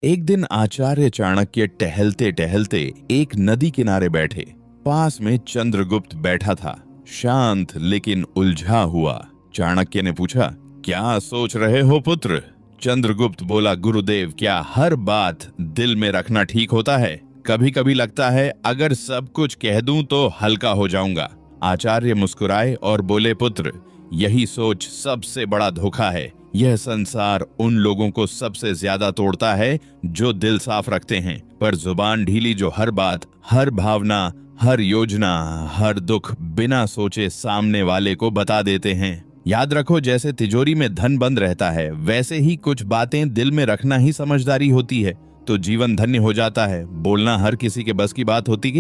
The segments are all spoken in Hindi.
एक दिन आचार्य चाणक्य टहलते टहलते एक नदी किनारे बैठे। पास में चंद्रगुप्त बैठा था, शांत लेकिन उलझा हुआ। चाणक्य ने पूछा, क्या सोच रहे हो पुत्र? चंद्रगुप्त बोला, गुरुदेव, क्या हर बात दिल में रखना ठीक होता है? कभी कभी लगता है अगर सब कुछ कह दूं तो हल्का हो जाऊंगा। आचार्य मुस्कुराए और बोले, पुत्र, यही सोच सबसे बड़ा धोखा है। यह संसार उन लोगों को सबसे ज्यादा तोड़ता है जो दिल साफ रखते हैं, पर जुबान ढीली जो हर बात, हर भावना, हर योजना, हर दुख बिना सोचे सामने वाले को बता देते हैं। याद रखो, जैसे तिजोरी में धन बंद रहता है, वैसे ही कुछ बातें दिल में रखना ही समझदारी होती है, तो जीवन धन्य हो जाता है। बोलना हर किसी के बस की बात होती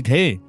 है,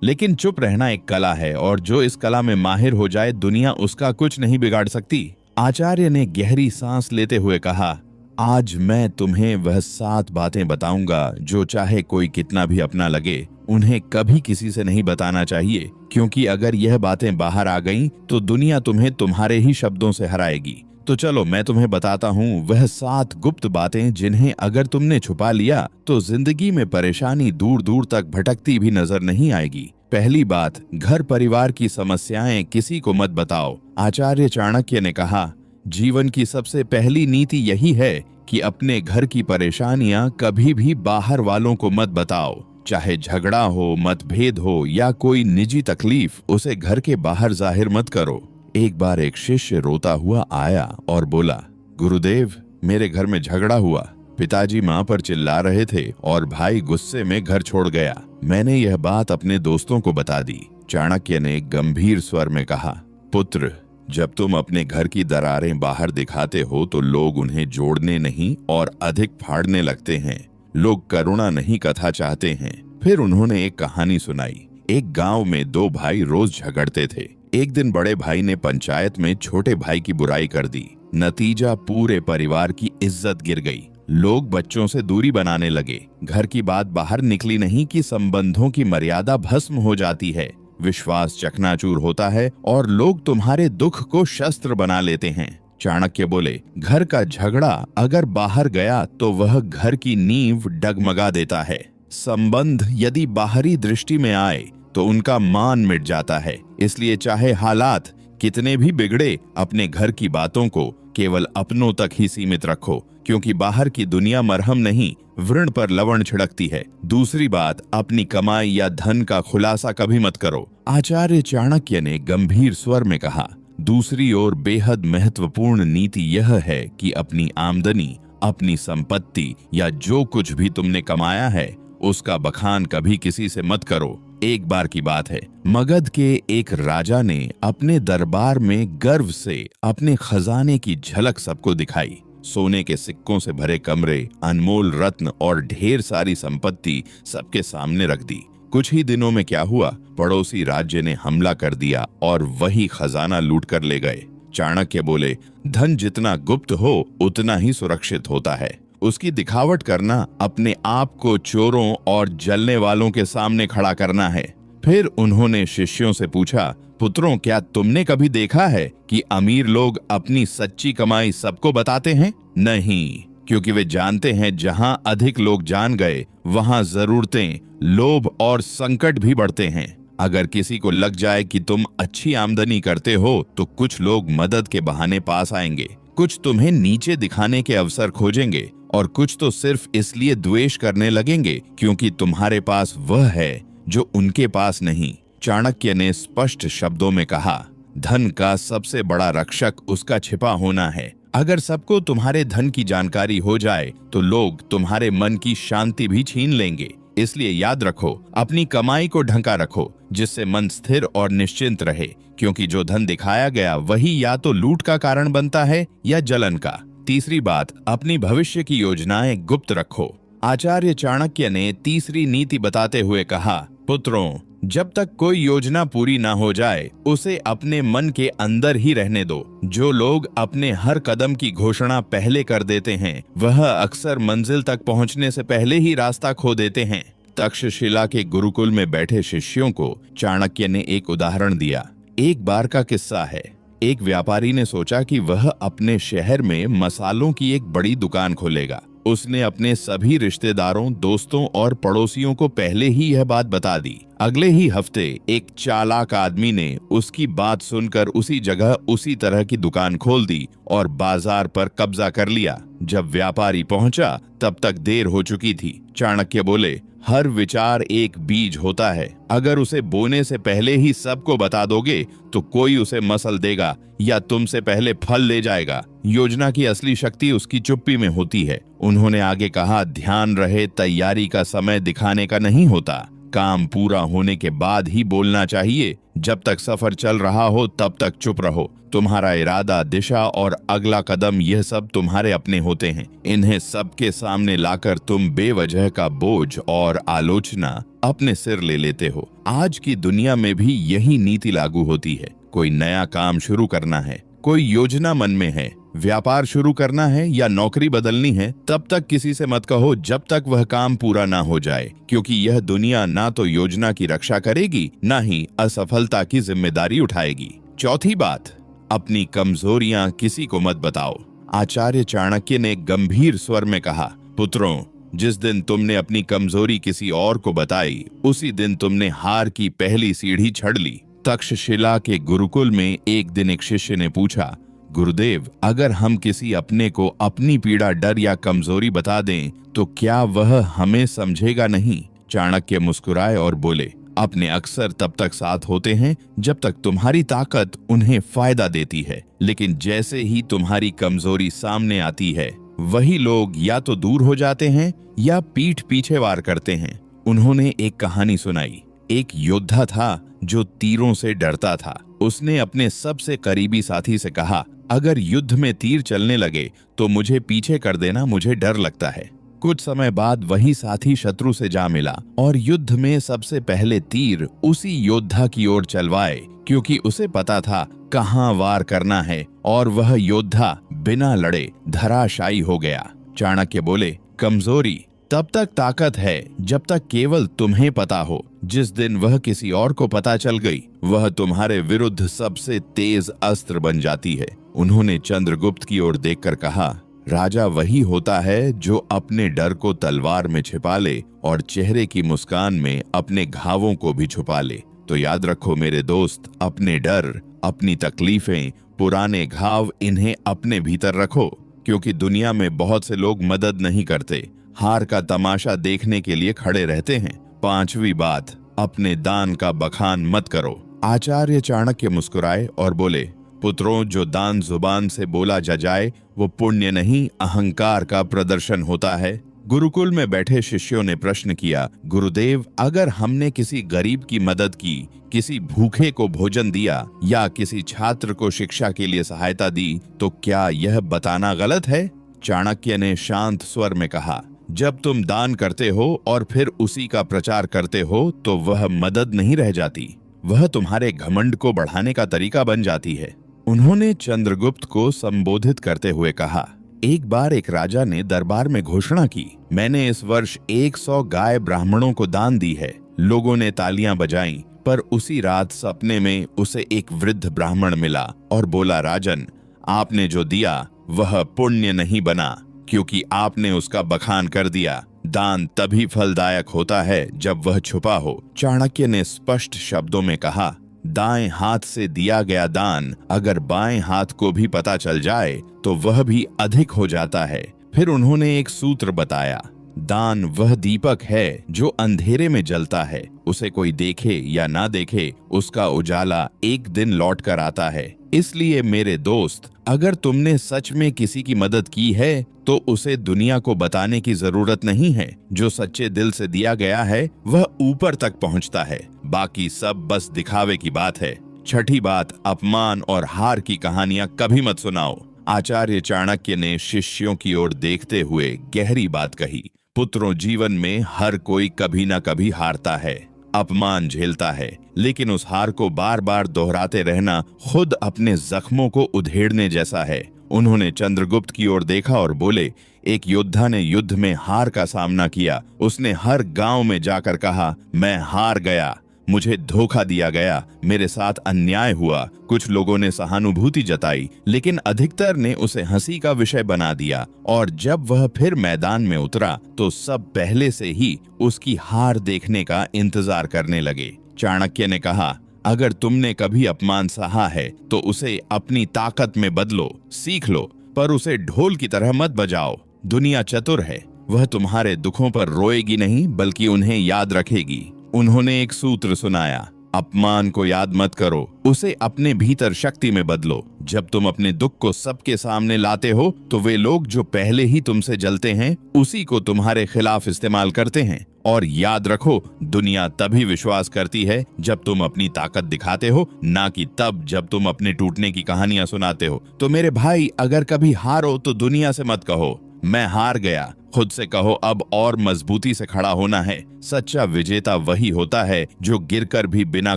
लेकिन चुप रहना एक कला है, और जो इस कला में माहिर हो जाए, दुनिया उसका कुछ नहीं बिगाड़ सकती। आचार्य ने गहरी सांस लेते हुए कहा, आज मैं तुम्हें वह 7 बातें बताऊंगा जो चाहे कोई कितना भी अपना लगे, उन्हें कभी किसी से नहीं बताना चाहिए, क्योंकि अगर यह बातें बाहर आ गईं तो दुनिया तुम्हें तुम्हारे ही शब्दों से हराएगी। तो चलो मैं तुम्हें बताता हूँ वह 7 गुप्त बातें, जिन्हें अगर तुमने छुपा लिया तो जिंदगी में परेशानी दूर दूर तक भटकती भी नजर नहीं आएगी। पहली बात, घर परिवार की समस्याएं किसी को मत बताओ। आचार्य चाणक्य ने कहा, जीवन की सबसे पहली नीति यही है कि अपने घर की परेशानियां कभी भी बाहर वालों को मत बताओ। चाहे झगड़ा हो, मतभेद हो या कोई निजी तकलीफ, उसे घर के बाहर जाहिर मत करो। एक बार एक शिष्य रोता हुआ आया और बोला, गुरुदेव, मेरे घर में झगड़ा हुआ। पिताजी माँ पर चिल्ला रहे थे और भाई गुस्से में घर छोड़ गया। मैंने यह बात अपने दोस्तों को बता दी। चाणक्य ने गंभीर स्वर में कहा, पुत्र, जब तुम अपने घर की दरारें बाहर दिखाते हो तो लोग उन्हें जोड़ने नहीं और अधिक फाड़ने लगते हैं। लोग करुणा नहीं, कथा चाहते हैं। फिर उन्होंने एक कहानी सुनाई। एक गांव में 2 भाई रोज झगड़ते थे। एक दिन बड़े भाई ने पंचायत में छोटे भाई की बुराई कर दी। नतीजा, पूरे परिवार की इज्जत गिर गई। लोग बच्चों से दूरी बनाने लगे। घर की बात बाहर निकली नहीं कि संबंधों की मर्यादा भस्म हो जाती है, विश्वास चकनाचूर होता है और लोग तुम्हारे दुख को शस्त्र बना लेते हैं। चाणक्य बोले, घर का झगड़ा अगर बाहर गया तो वह घर की नींव डगमगा देता है। संबंध यदि बाहरी दृष्टि में आए तो उनका मान मिट जाता है। इसलिए चाहे हालात कितने भी बिगड़े, अपने घर की बातों को केवल अपनों तक ही सीमित रखो, क्योंकि बाहर की दुनिया मरहम नहीं, व्रण पर लवण छिड़कती है। दूसरी बात, अपनी कमाई या धन का खुलासा कभी मत करो। आचार्य चाणक्य ने गंभीर स्वर में कहा, दूसरी ओर बेहद महत्वपूर्ण नीति यह है कि अपनी आमदनी, अपनी संपत्ति या जो कुछ भी तुमने कमाया है, उसका बखान कभी किसी से मत करो। एक बार की बात है, मगध के एक राजा ने अपने दरबार में गर्व से अपने खजाने की झलक सबको दिखाई। सोने के सिक्कों से भरे कमरे, अनमोल रत्न और ढेर सारी संपत्ति सबके सामने रख दी। कुछ ही दिनों में क्या हुआ, पड़ोसी राज्य ने हमला कर दिया और वही खजाना लूट कर ले गए। चाणक्य बोले, धन जितना गुप्त हो उतना ही सुरक्षित होता है। उसकी दिखावट करना अपने आप को चोरों और जलने वालों के सामने खड़ा करना है। फिर उन्होंने शिष्यों से पूछा, पुत्रों, क्या तुमने कभी देखा है कि अमीर लोग अपनी सच्ची कमाई सबको बताते हैं? नहीं, क्योंकि वे जानते हैं जहां अधिक लोग जान गए वहां जरूरतें, लोभ और संकट भी बढ़ते हैं। अगर किसी को लग जाए कि तुम अच्छी आमदनी करते हो तो कुछ लोग मदद के बहाने पास आएंगे, कुछ तुम्हें नीचे दिखाने के अवसर खोजेंगे और कुछ तो सिर्फ इसलिए द्वेष करने लगेंगे क्योंकि तुम्हारे पास वह है जो उनके पास नहीं। चाणक्य ने स्पष्ट शब्दों में कहा, धन का सबसे बड़ा रक्षक उसका छिपा होना है। अगर सबको तुम्हारे धन की जानकारी हो जाए तो लोग तुम्हारे मन की शांति भी छीन लेंगे। इसलिए याद रखो, अपनी कमाई को ढंका रखो, जिससे मन स्थिर और निश्चिंत रहे, क्योंकि जो धन दिखाया गया वही या तो लूट का कारण बनता है या जलन का। तीसरी बात, अपनी भविष्य की योजनाएं गुप्त रखो। आचार्य चाणक्य ने तीसरी नीति बताते हुए कहा, पुत्रों, जब तक कोई योजना पूरी ना हो जाए उसे अपने मन के अंदर ही रहने दो। जो लोग अपने हर कदम की घोषणा पहले कर देते हैं वह अक्सर मंजिल तक पहुंचने से पहले ही रास्ता खो देते हैं। तक्षशिला के गुरुकुल में बैठे शिष्यों को चाणक्य ने एक उदाहरण दिया। एक बार का किस्सा है। एक व्यापारी ने सोचा कि वह अपने शहर में मसालों की एक बड़ी दुकान खोलेगा। उसने अपने सभी रिश्तेदारों, दोस्तों और पड़ोसियों को पहले ही यह बात बता दी। अगले ही हफ्ते एक चालाक आदमी ने उसकी बात सुनकर उसी जगह उसी तरह की दुकान खोल दी और बाजार पर कब्जा कर लिया। जब व्यापारी पहुंचा तब तक देर हो चुकी थी। चाणक्य बोले, हर विचार एक बीज होता है। अगर उसे बोने से पहले ही सबको बता दोगे तो कोई उसे मसल देगा या तुमसे पहले फल ले जाएगा। योजना की असली शक्ति उसकी चुप्पी में होती है। उन्होंने आगे कहा, ध्यान रहे, तैयारी का समय दिखाने का नहीं होता। काम पूरा होने के बाद ही बोलना चाहिए। जब तक सफर चल रहा हो तब तक चुप रहो। तुम्हारा इरादा, दिशा और अगला कदम, यह सब तुम्हारे अपने होते हैं। इन्हें सबके सामने लाकर तुम बेवजह का बोझ और आलोचना अपने सिर ले लेते हो। आज की दुनिया में भी यही नीति लागू होती है। कोई नया काम शुरू करना है, कोई योजना मन में है, व्यापार शुरू करना है या नौकरी बदलनी है, तब तक किसी से मत कहो जब तक वह काम पूरा ना हो जाए, क्योंकि यह दुनिया ना तो योजना की रक्षा करेगी, ना ही असफलता की जिम्मेदारी उठाएगी। चौथी बात, अपनी कमजोरियां किसी को मत बताओ। आचार्य चाणक्य ने गंभीर स्वर में कहा, पुत्रों, जिस दिन तुमने अपनी कमजोरी किसी और को बताई, उसी दिन तुमने हार की पहली सीढ़ी चढ़ ली। तक्षशिला के गुरुकुल में एक दिन एक शिष्य ने पूछा, गुरुदेव, अगर हम किसी अपने को अपनी पीड़ा, डर या कमजोरी बता दें तो क्या वह हमें समझेगा नहीं? चाणक्य मुस्कुराए और बोले, अपने अक्सर तब तक साथ होते हैं जब तक तुम्हारी ताकत उन्हें फायदा देती है, लेकिन जैसे ही तुम्हारी कमजोरी सामने आती है, वही लोग या तो दूर हो जाते हैं या पीठ पीछे वार करते हैं। उन्होंने एक कहानी सुनाई। एक योद्धा था जो तीरों से डरता था। उसने अपने सबसे करीबी साथी से कहा, अगर युद्ध में तीर चलने लगे तो मुझे पीछे कर देना, मुझे डर लगता है। कुछ समय बाद वही साथी शत्रु से जा मिला और युद्ध में सबसे पहले तीर उसी योद्धा की ओर चलवाए, क्योंकि उसे पता था कहां वार करना है, और वह योद्धा बिना लड़े धराशायी हो गया। चाणक्य बोले, कमजोरी तब तक ताकत है जब तक केवल तुम्हें पता हो। जिस दिन वह किसी और को पता चल गई, वह तुम्हारे विरुद्ध सबसे तेज अस्त्र बन जाती है। उन्होंने चंद्रगुप्त की ओर देखकर कहा, राजा वही होता है जो अपने डर को तलवार में छिपा ले और चेहरे की मुस्कान में अपने घावों को भी छुपा ले। तो याद रखो मेरे दोस्त, अपने डर, अपनी तकलीफें, पुराने घाव, इन्हें अपने भीतर रखो, क्योंकि दुनिया में बहुत से लोग मदद नहीं करते, हार का तमाशा देखने के लिए खड़े रहते हैं। पांचवी बात, अपने दान का बखान मत करो। आचार्य चाणक्य मुस्कुराए और बोले, पुत्रों, जो दान जुबान से बोला जा जाए वो पुण्य नहीं, अहंकार का प्रदर्शन होता है। गुरुकुल में बैठे शिष्यों ने प्रश्न किया, गुरुदेव, अगर हमने किसी गरीब की मदद की, किसी भूखे को भोजन दिया या किसी छात्र को शिक्षा के लिए सहायता दी, तो क्या यह बताना गलत है? चाणक्य ने शांत स्वर में कहा, जब तुम दान करते हो और फिर उसी का प्रचार करते हो तो वह मदद नहीं रह जाती, वह तुम्हारे घमंड को बढ़ाने का तरीका बन जाती है। उन्होंने चंद्रगुप्त को संबोधित करते हुए कहा, एक बार एक राजा ने दरबार में घोषणा की, मैंने इस वर्ष 100 गाय ब्राह्मणों को दान दी है। लोगों ने तालियां बजाईं, पर उसी रात सपने में उसे एक वृद्ध ब्राह्मण मिला और बोला, राजन, आपने जो दिया वह पुण्य नहीं बना, क्योंकि आपने उसका बखान कर दिया। दान तभी फलदायक होता है जब वह छुपा हो। चाणक्य ने स्पष्ट शब्दों में कहा, दाएं हाथ से दिया गया दान अगर बाएं हाथ को भी पता चल जाए तो वह भी अधिक हो जाता है। फिर उन्होंने एक सूत्र बताया, दान वह दीपक है जो अंधेरे में जलता है, उसे कोई देखे या ना देखे, उसका उजाला एक दिन लौट कर आता है। इसलिए मेरे दोस्त, अगर तुमने सच में किसी की मदद की है तो उसे दुनिया को बताने की जरूरत नहीं है। जो सच्चे दिल से दिया गया है वह ऊपर तक पहुंचता है, बाकी सब बस दिखावे की बात है। छठी बात, अपमान और हार की कहानियां कभी मत सुनाओ। आचार्य चाणक्य ने शिष्यों की ओर देखते हुए गहरी बात कही, पुत्रों, जीवन में हर कोई कभी ना कभी हारता है, अपमान झेलता है, लेकिन उस हार को बार बार दोहराते रहना खुद अपने जख्मों को उधेड़ने जैसा है। उन्होंने चंद्रगुप्त की ओर देखा और बोले, एक योद्धा ने युद्ध में हार का सामना किया। उसने हर गांव में जाकर कहा, मैं हार गया, मुझे धोखा दिया गया, मेरे साथ अन्याय हुआ। कुछ लोगों ने सहानुभूति जताई, लेकिन अधिकतर ने उसे हंसी का विषय बना दिया, और जब वह फिर मैदान में उतरा तो सब पहले से ही उसकी हार देखने का इंतजार करने लगे। चाणक्य ने कहा, अगर तुमने कभी अपमान सहा है तो उसे अपनी ताकत में बदलो, सीख लो, पर उसे ढोल की तरह मत बजाओ। दुनिया चतुर है, वह तुम्हारे दुखों पर रोएगी नहीं बल्कि उन्हें याद रखेगी। उन्होंने एक सूत्र सुनाया, अपमान को याद मत करो, उसे अपने भीतर शक्ति में बदलो। जब तुम अपने दुख को सबके सामने लाते हो तो वे लोग जो पहले ही तुमसे जलते हैं उसी को तुम्हारे खिलाफ इस्तेमाल करते हैं। और याद रखो, दुनिया तभी विश्वास करती है जब तुम अपनी ताकत दिखाते हो, ना कि तब जब तुम अपने टूटने की कहानियां सुनाते हो। तो मेरे भाई, अगर कभी हारो तो दुनिया से मत कहो मैं हार गया, खुद से कहो अब और मजबूती से खड़ा होना है। सच्चा विजेता वही होता है जो गिरकर भी बिना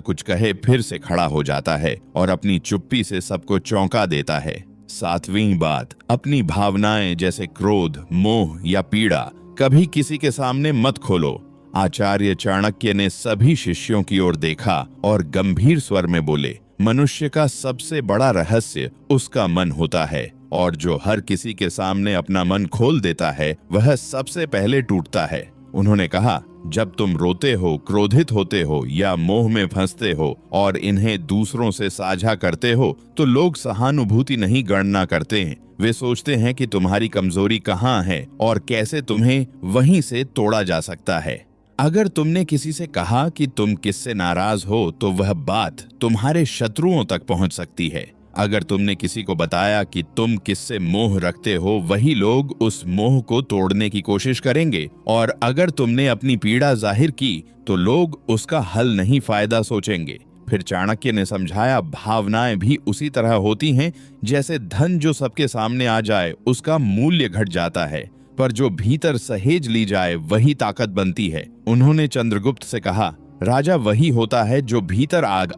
कुछ कहे फिर से खड़ा हो जाता है और अपनी चुप्पी से सबको चौंका देता है। 7वीं बात, अपनी भावनाएं जैसे क्रोध, मोह या पीड़ा कभी किसी के सामने मत खोलो। आचार्य चाणक्य ने सभी शिष्यों की ओर देखा और गंभीर स्वर में बोले, मनुष्य का सबसे बड़ा रहस्य उसका मन होता है, और जो हर किसी के सामने अपना मन खोल देता है वह सबसे पहले टूटता है। उन्होंने कहा, जब तुम रोते हो, क्रोधित होते हो या मोह में फंसते हो और इन्हें दूसरों से साझा करते हो तो लोग सहानुभूति नहीं गणना करते हैं। वे सोचते हैं कि तुम्हारी कमजोरी कहाँ है और कैसे तुम्हें वहीं से तोड़ा जा सकता है। अगर तुमने किसी से कहा कि तुम किससे नाराज हो तो वह बात तुम्हारे शत्रुओं तक पहुंच सकती है। अगर तुमने किसी को बताया कि तुम किससे मोह रखते हो, वही लोग उस मोह को तोड़ने की कोशिश करेंगे। और अगर तुमने अपनी पीड़ा जाहिर की तो लोग उसका हल नहीं फायदा सोचेंगे। फिर चाणक्य ने समझाया, भावनाएं भी उसी तरह होती हैं जैसे धन जो सबके सामने आ जाए उसका मूल्य घट जाता है, पर जो भीतर सहेज ली जाए वही ताकत बनती है। उन्होंने चंद्रगुप्त से कहा, राजा वही होता है जो भीतर आग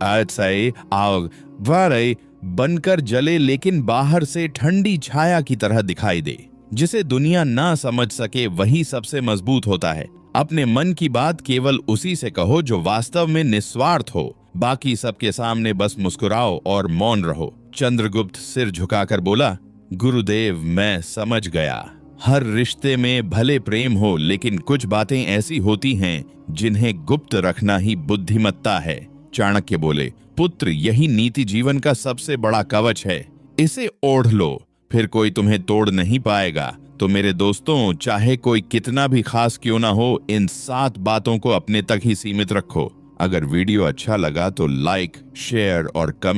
बनकर जले लेकिन बाहर से ठंडी छाया की तरह दिखाई दे। जिसे दुनिया ना समझ सके वही सबसे मजबूत होता है। अपने मन की बात केवल उसी से कहो जो वास्तव में निस्वार्थ हो, बाकी सबके सामने बस मुस्कुराओ और मौन रहो। चंद्रगुप्त सिर झुकाकर बोला, गुरुदेव मैं समझ गया। हर रिश्ते में भले प्रेम हो, लेकिन कुछ बातें ऐसी होती हैं जिन्हें गुप्त रखना ही बुद्धिमत्ता है। चाणक्य बोले, पुत्र यही नीति जीवन का सबसे बड़ा कवच है, इसे ओढ़ लो, फिर कोई तुम्हें तोड़ नहीं पाएगा। तो मेरे दोस्तों, चाहे कोई कितना भी खास क्यों ना हो, इन 7 बातों को अपने तक ही सीमित रखो। अगर वीडियो अच्छा लगा तो लाइक, शेयर और कमेंट